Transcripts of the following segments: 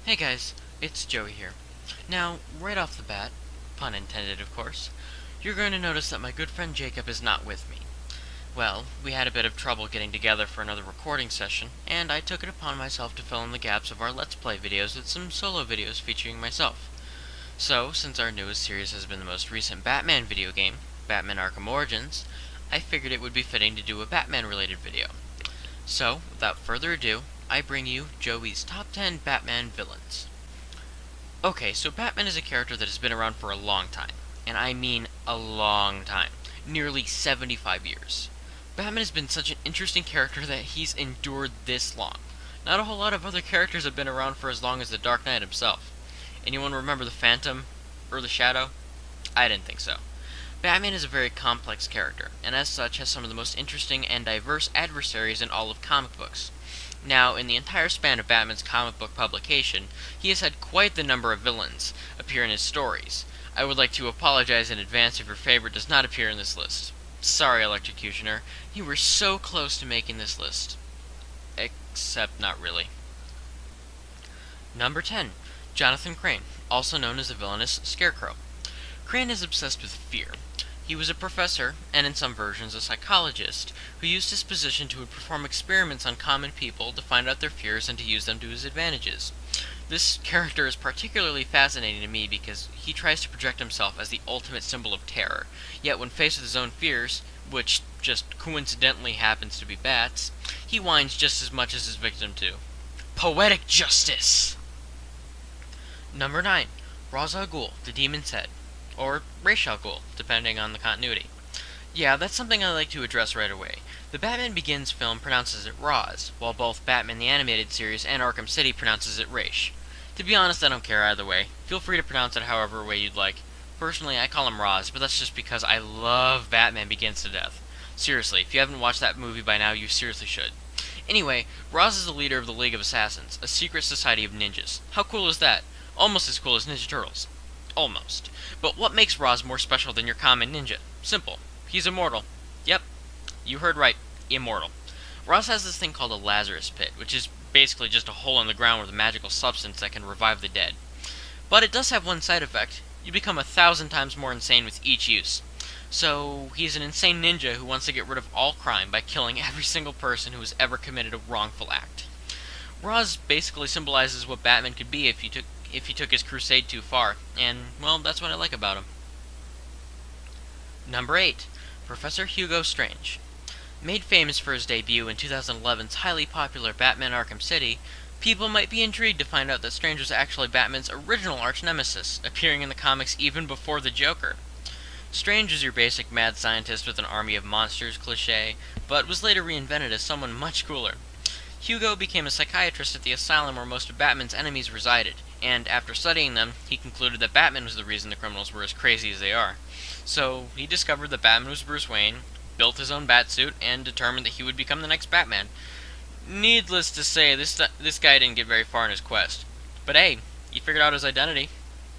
Hey guys, it's Joey here. Now, right off the bat, pun intended of course, you're going to notice that my good friend Jacob is not with me. Well, we had a bit of trouble getting together for another recording session, and I took it upon myself to fill in the gaps of our Let's Play videos with some solo videos featuring myself. So, since our newest series has been the most recent Batman video game, Batman Arkham Origins, I figured it would be fitting to do a Batman-related video. So, without further ado, I bring you Joey's Top 10 Batman Villains. Okay, so Batman is a character that has been around for a long time. And I mean a long time. Nearly 75 years. Batman has been such an interesting character that he's endured this long. Not a whole lot of other characters have been around for as long as the Dark Knight himself. Anyone remember the Phantom? Or the Shadow? I didn't think so. Batman is a very complex character, and as such has some of the most interesting and diverse adversaries in all of comic books. Now, in the entire span of Batman's comic book publication, he has had quite the number of villains appear in his stories. I would like to apologize in advance if your favorite does not appear in this list. Sorry, Electrocutioner, you were so close to making this list. Except not really. Number 10. Jonathan Crane, also known as the villainous Scarecrow. Crane is obsessed with fear. He was a professor, and in some versions a psychologist, who used his position to perform experiments on common people to find out their fears and to use them to his advantages. This character is particularly fascinating to me because he tries to project himself as the ultimate symbol of terror, yet when faced with his own fears, which just coincidentally happens to be bats, he whines just as much as his victim do. Poetic justice! Number 9. Ras Al Ghul, the Demon's Head. Or Ras Al Ghul, depending on the continuity. Yeah, that's something I'd like to address right away. The Batman Begins film pronounces it Raz, while both Batman the Animated Series and Arkham City pronounces it Ra's. To be honest, I don't care either way. Feel free to pronounce it however way you'd like. Personally, I call him Raz, but that's just because I love Batman Begins to death. Seriously, if you haven't watched that movie by now, you seriously should. Anyway, Raz is the leader of the League of Assassins, a secret society of ninjas. How cool is that? Almost as cool as Ninja Turtles. Almost. But what makes Raz more special than your common ninja? Simple. He's immortal. Yep. You heard right. Immortal. Raz has this thing called a Lazarus Pit, which is basically just a hole in the ground with a magical substance that can revive the dead. But it does have one side effect. You become 1,000 times more insane with each use. So, he's an insane ninja who wants to get rid of all crime by killing every single person who has ever committed a wrongful act. Raz basically symbolizes what Batman could be if he took his crusade too far, and, well, that's what I like about him. Number 8. Professor Hugo Strange. Made famous for his debut in 2011's highly popular Batman Arkham City, people might be intrigued to find out that Strange was actually Batman's original arch-nemesis, appearing in the comics even before the Joker. Strange is your basic mad scientist with an army of monsters cliché, but was later reinvented as someone much cooler. Hugo became a psychiatrist at the asylum where most of Batman's enemies resided, and after studying them, he concluded that Batman was the reason the criminals were as crazy as they are. So, he discovered that Batman was Bruce Wayne, built his own batsuit, and determined that he would become the next Batman. Needless to say, this guy didn't get very far in his quest. But hey, he figured out his identity.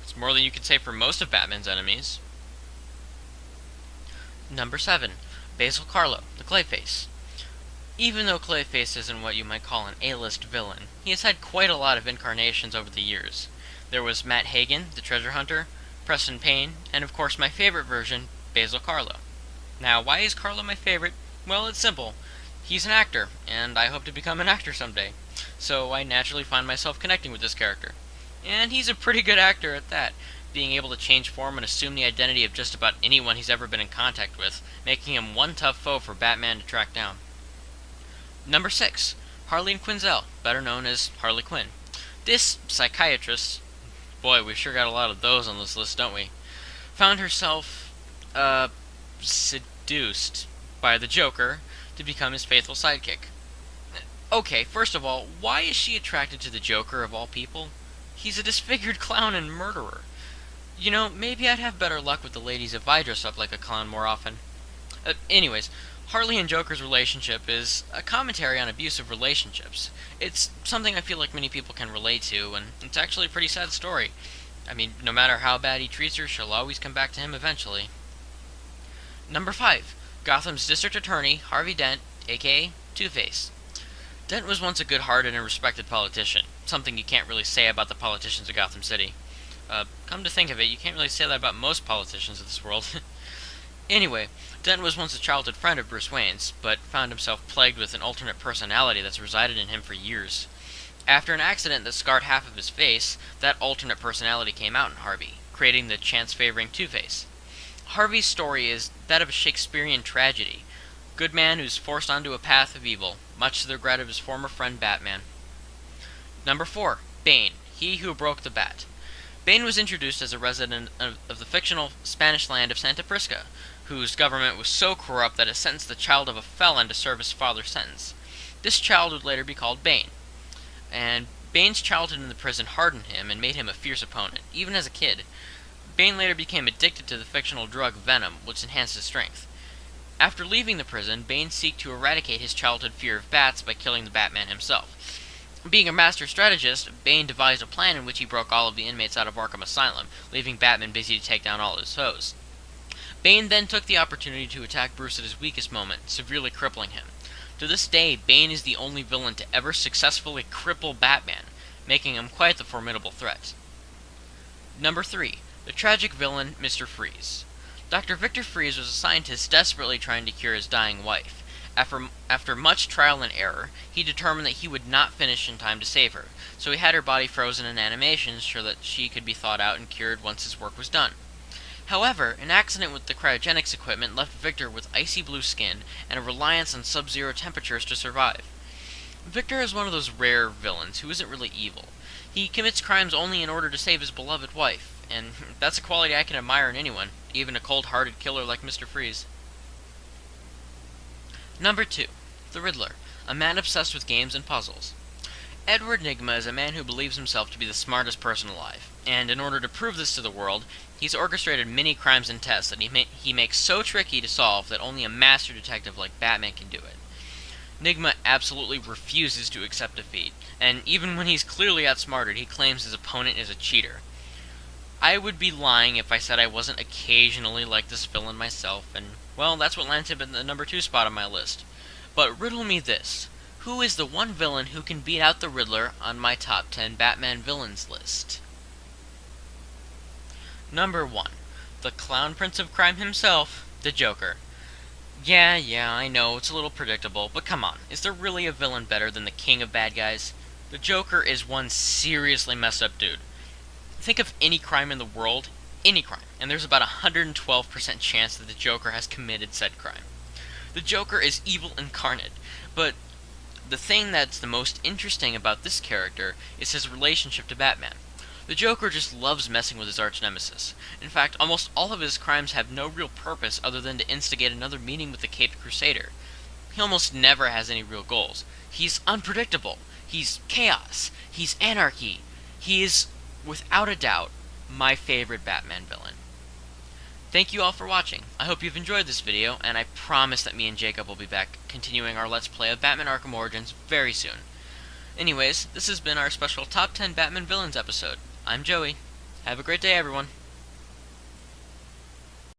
It's more than you could say for most of Batman's enemies. Number 7. Basil Karlo, the Clayface. Even though Clayface isn't what you might call an A-list villain, he has had quite a lot of incarnations over the years. There was Matt Hagen, the treasure hunter, Preston Payne, and of course my favorite version, Basil Karlo. Now, why is Karlo my favorite? Well, it's simple. He's an actor, and I hope to become an actor someday. So I naturally find myself connecting with this character. And he's a pretty good actor at that, being able to change form and assume the identity of just about anyone he's ever been in contact with, making him one tough foe for Batman to track down. Number 6. Harley Quinzel, better known as Harley Quinn. This psychiatrist, boy, we sure got a lot of those on this list, don't we? Found herself, seduced by the Joker to become his faithful sidekick. Okay, first of all, why is she attracted to the Joker of all people? He's a disfigured clown and murderer. You know, maybe I'd have better luck with the ladies if I dress up like a clown more often. Anyways, Harley and Joker's relationship is a commentary on abusive relationships. It's something I feel like many people can relate to, and it's actually a pretty sad story. I mean, no matter how bad he treats her, she'll always come back to him eventually. Number 5. Gotham's District Attorney, Harvey Dent, aka Two-Face. Dent was once a good-hearted and respected politician. something you can't really say about the politicians of Gotham City. Come to think of it, you can't really say that about most politicians of this world. Anyway, Dent was once a childhood friend of Bruce Wayne's, but found himself plagued with an alternate personality that's resided in him for years. After an accident that scarred half of his face, that alternate personality came out in Harvey, creating the chance-favoring Two-Face. Harvey's story is that of a Shakespearean tragedy. Good man who's forced onto a path of evil, much to the regret of his former friend Batman. Number 4. Bane, he who broke the bat. Bane was introduced as a resident of the fictional Spanish land of Santa Prisca, whose government was so corrupt that it sentenced the child of a felon to serve his father's sentence. This child would later be called Bane. And Bane's childhood in the prison hardened him and made him a fierce opponent, even as a kid. Bane later became addicted to the fictional drug Venom, which enhanced his strength. After leaving the prison, Bane sought to eradicate his childhood fear of bats by killing the Batman himself. Being a master strategist, Bane devised a plan in which he broke all of the inmates out of Arkham Asylum, leaving Batman busy to take down all his foes. Bane then took the opportunity to attack Bruce at his weakest moment, severely crippling him. To this day, Bane is the only villain to ever successfully cripple Batman, making him quite the formidable threat. Number 3. The tragic villain, Mr. Freeze. Dr. Victor Freeze was a scientist desperately trying to cure his dying wife. After much trial and error, he determined that he would not finish in time to save her, so he had her body frozen in animation so that she could be thawed out and cured once his work was done. However, an accident with the cryogenics equipment left Victor with icy blue skin and a reliance on sub-zero temperatures to survive. Victor is one of those rare villains who isn't really evil. He commits crimes only in order to save his beloved wife, and that's a quality I can admire in anyone, even a cold-hearted killer like Mr. Freeze. Number 2. The Riddler, a man obsessed with games and puzzles. Edward Nygma is a man who believes himself to be the smartest person alive, and in order to prove this to the world, he's orchestrated many crimes and tests that he makes so tricky to solve that only a master detective like Batman can do it. Nygma absolutely refuses to accept defeat, and even when he's clearly outsmarted, he claims his opponent is a cheater. I would be lying if I said I wasn't occasionally like this villain myself, and, well, that's what lands him in the number 2 spot on my list. But riddle me this. Who is the one villain who can beat out the Riddler on my top 10 Batman villains list? Number 1. The Clown Prince of Crime himself, the Joker. Yeah, I know, it's a little predictable, but come on, is there really a villain better than the king of bad guys? The Joker is one seriously messed up dude. Think of any crime in the world, any crime, and there's about a 112% chance that the Joker has committed said crime. The Joker is evil incarnate, but the thing that's the most interesting about this character is his relationship to Batman. The Joker just loves messing with his arch-nemesis. In fact, almost all of his crimes have no real purpose other than to instigate another meeting with the Caped Crusader. He almost never has any real goals. He's unpredictable. He's chaos. He's anarchy. He is, without a doubt, my favorite Batman villain. Thank you all for watching. I hope you've enjoyed this video, and I promise that me and Jacob will be back continuing our Let's Play of Batman Arkham Origins very soon. Anyways, this has been our special Top 10 Batman Villains episode. I'm Joey. Have a great day, everyone.